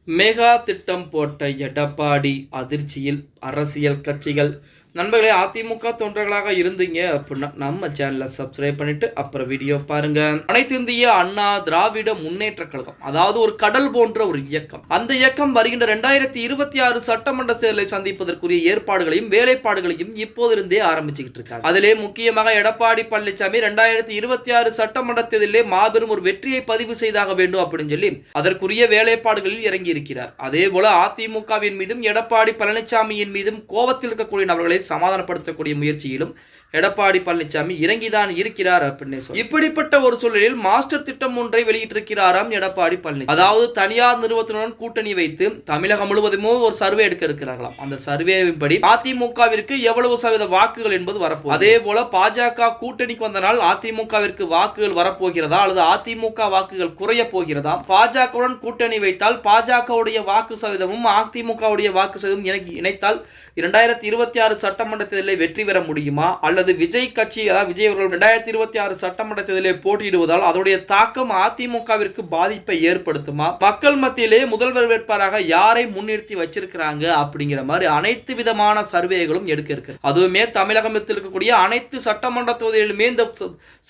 Mega திட்டம் போட்ட எடப்பாடி அதிர்ச்சியில் அரசியல் கட்சிகள். நண்பர்களே, அதிமுக தொண்டர்களாக இருந்தீங்க அப்படின்னா நம்ம சேனலை சப்ஸ்கிரைப் பண்ணிட்டு அப்புறம் வீடியோ பாருங்க. அனைத்து இந்திய அண்ணா திராவிட முன்னேற்ற கழகம், அதாவது ஒரு கடல் போன்ற ஒரு இயக்கம். அந்த இயக்கம் வருகின்ற 2026 சட்டமன்ற தேர்தலை சந்திப்பதற்குரிய ஏற்பாடுகளையும் வேலைப்பாடுகளையும் இப்போதிருந்தே ஆரம்பிச்சுக்கிட்டு இருக்காங்க. அதிலே முக்கியமாக எடப்பாடி பழனிசாமி 2026 சட்டமன்ற தேர்தலிலே மாபெரும் ஒரு வெற்றியை பதிவு செய்தாக வேண்டும் அப்படின்னு சொல்லி அதற்குரிய வேலைப்பாடுகளில் இறங்கி இருக்கிறார். அதே போல அதிமுகவின் மீதும் எடப்பாடி பழனிசாமியின் மீதும் கோபத்தில் இருக்கக்கூடிய நபர்களை சமாதானப்படுத்தக்கூடிய முயற்சியிலும் எடப்பாடி பழனிசாமி இறங்கிதான் இருக்கிறார் அப்படின்னு சொல்லி இப்படிப்பட்ட ஒரு சூழலில் மாஸ்டர் திட்டம் ஒன்றை வெளியிட்டிருக்கிறாராம் எடப்பாடி பழனிசாமி. அதாவது தனியார் நிறுவனத்துடன் கூட்டணி வைத்து தமிழகம் முழுவதும் ஒரு சர்வே எடுக்க இருக்கிறார்களாம். அந்த சர்வேவின் படி அதிமுகவிற்கு எவ்வளவு சதவீத வாக்குகள் என்பது வரப்போகுது. அதே போல பாஜக கூட்டணிக்கு வந்தனால் அதிமுகவிற்கு வாக்குகள் வரப்போகிறதா அல்லது அதிமுக வாக்குகள் குறைய போகிறதா, பாஜகவுடன் கூட்டணி வைத்தால் பாஜகவுடைய வாக்கு சதவீதமும் அதிமுகவுடைய வாக்கு சதவீதம் இணைத்தால் 2026 சட்டமன்ற தேர்தலில் வெற்றி பெற முடியுமா, அல்லது விஜய் கட்சி, அதாவது விஜய் அவர்கள் 2026 சட்டமன்ற தேர்தலில் போட்டியிடுவதால் அதோடைய தாக்கம் அதிமுகவிற்கு பாதிப்பை ஏற்படுத்துமா, மக்கள் மத்தியிலே முதல்வர் வேட்பாளராக யாரை முன்னிறுத்தி வச்சிருக்கிறாங்க அப்படிங்கிற மாதிரி அனைத்து விதமான சர்வேகளும் எடுக்க இருக்கு. அதுவுமே தமிழகத்தில் இருக்கக்கூடிய அனைத்து சட்டமன்ற தொகுதிகளிலுமே இந்த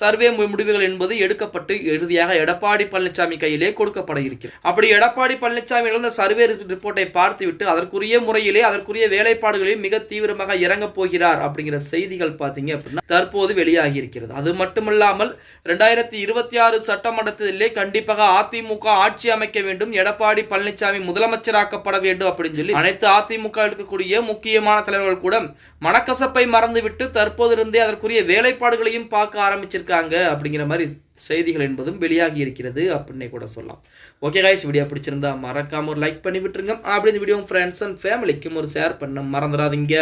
சர்வே முடிவுகள் என்பது எடுக்கப்பட்டு இறுதியாக எடப்பாடி பழனிசாமி கையிலே கொடுக்கப்பட இருக்கிறது. அப்படி எடப்பாடி பழனிசாமி இந்த சர்வே ரிப்போர்ட்டை பார்த்துவிட்டு அதற்குரிய முறையிலே அதற்குரிய வேலைப்பாடுகளில் மிக தீவிரமாக இறங்க போகிறார் அப்படிங்கிற செய்திகள் பார்த்தீங்க அப்படின்னா தற்போது வெளியாகி இருக்கிறது. அது மட்டுமல்லாமல் 2026 சட்டமன்றத்திலே கண்டிப்பாக அதிமுக ஆட்சி அமைக்க வேண்டும், எடப்பாடி பழனிசாமி முதலமைச்சராக்கப்பட வேண்டும் அப்படின்னு சொல்லி அனைத்து அதிமுக இருக்கக்கூடிய முக்கியமான தலைவர்கள் கூட மனக்கசப்பை மறந்துவிட்டு தற்போது இருந்தே அதற்குரிய வேலைப்பாடுகளையும் பார்க்க ஆரம்பிச்சிருக்காங்க அப்படிங்கிற மாதிரி செய்திகள் என்பதும் வெளியாகி இருக்கிறது அப்படின்னு கூட சொல்லலாம். ஓகே கைஸ், வீடியோ பிடிச்சிருந்தா மறக்காம ஒரு லைக் பண்ணி விட்டுருங்க. அப்படி இந்த வீடியோ ஃப்ரெண்ட்ஸ் அண்ட் ஃபேமிலிக்கும் ஒரு ஷேர் பண்ண மறந்துடாதீங்க.